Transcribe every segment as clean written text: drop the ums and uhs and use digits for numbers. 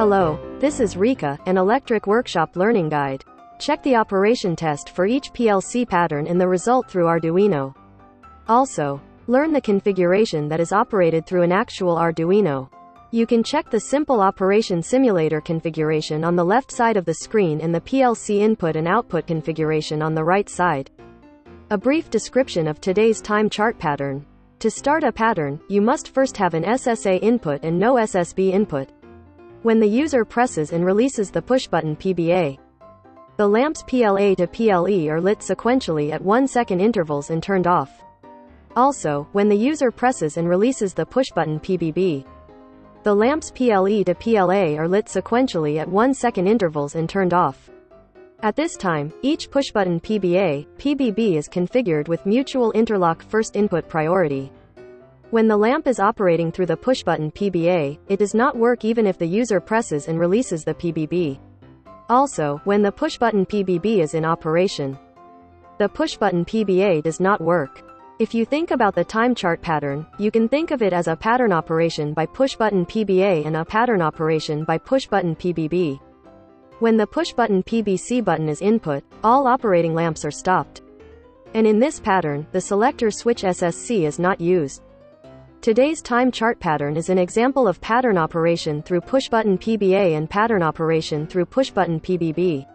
Hello, this is Rika, an electric workshop learning guide. Check the operation test for each PLC pattern in the result through Arduino. Also, learn the configuration that is operated through an actual Arduino. You can check the simple operation simulator configuration on the left side of the screen and the PLC input and output configuration on the right side. A brief description of today's time chart pattern. To start a pattern, you must first have an SSA input and no SSB input. When the user presses and releases the push button PBA, the lamps PLA to PLE are lit sequentially at 1 second intervals and turned off. Also, when the user presses and releases the push button PBB, the lamps PLE to PLA are lit sequentially at 1 second intervals and turned off. At this time, each push button PBB is configured with mutual interlock first input priority. When the lamp is operating through the push button PBA, it does not work even if the user presses and releases the PBB. Also, when the push button PBB is in operation, the push button PBA does not work. If you think about the time chart pattern, you can think of it as a pattern operation by push button PBA and a pattern operation by push button PBB. When the push button PBC button is input, all operating lamps are stopped. And in this pattern, the selector switch SSC is not used. Today's time chart pattern is an example of pattern operation through push button PBA and pattern operation through push button PBB.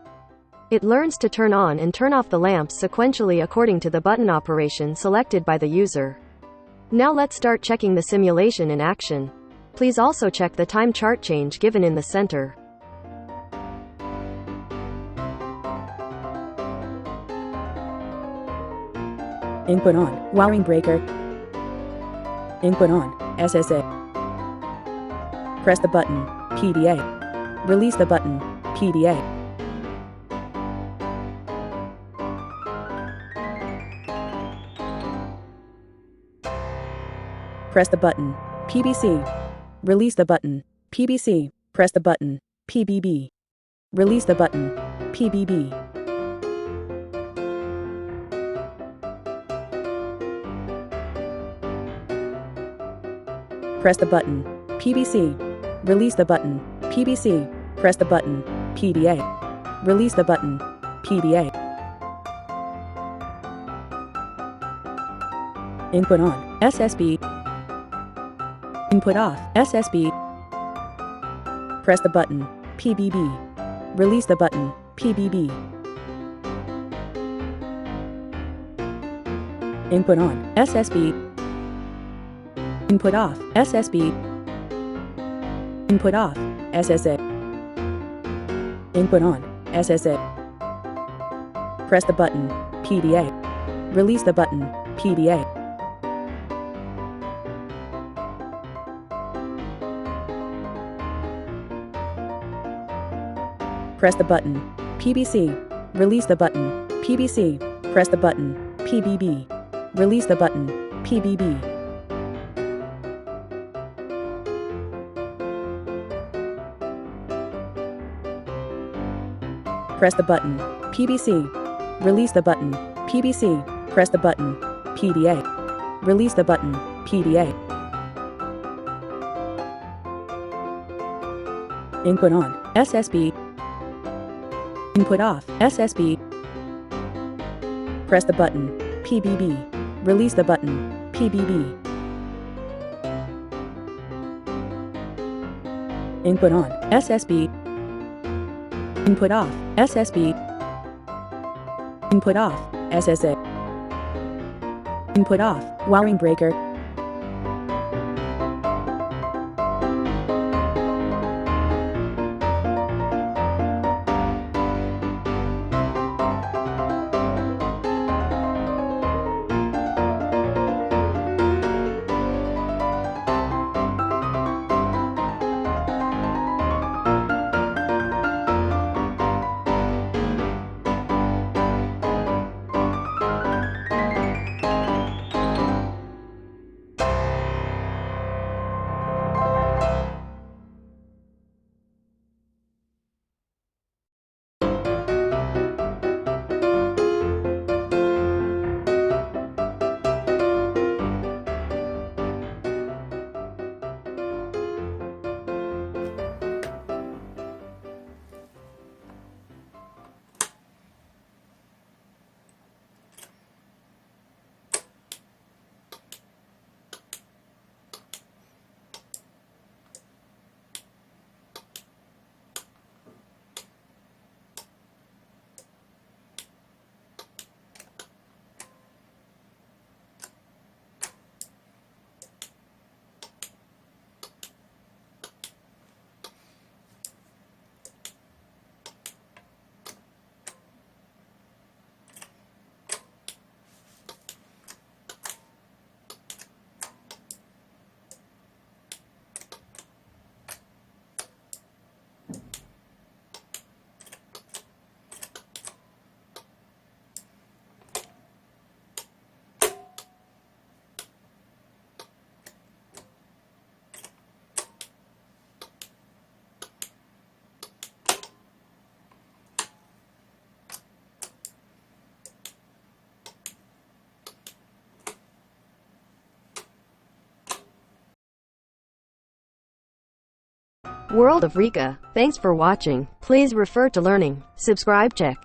It learns to turn on and turn off the lamps sequentially according to the button operation selected by the user. Now let's start checking the simulation in action. Please also check the time chart change given in the center. Input on, wiring breaker. Input on, SSA. Press the button, PDA. Release the button, PDA. Press the button, PBC. Release the button, PBC. Press the button, PBB. Release the button, PBB. Press the button, PBC. Release the button, PBC. Press the button, PDA. Release the button, PDA. Input on, SSB. Input off, SSB. Press the button, PBB. Release the button, PBB. Input on, SSB. Input off, SSB. Input off, SSA. Input on, SSA. Press the button, PDA. Release the button, PDA. Press the button, PBC. Release the button, PBC. Press the button, PBB. Release the button, PBB. Press the button, PBC. Release the button, PBC. Press the button, PDA. Release the button, PDA. Input on, SSB. Input off, SSB. Press the button, PBB. Release the button, PBB. Input on, SSB. Input off, SSB. Input off, SSA. Input off, wiring breaker. World of Rika. Thanks for watching. Please refer to learning. Subscribe check.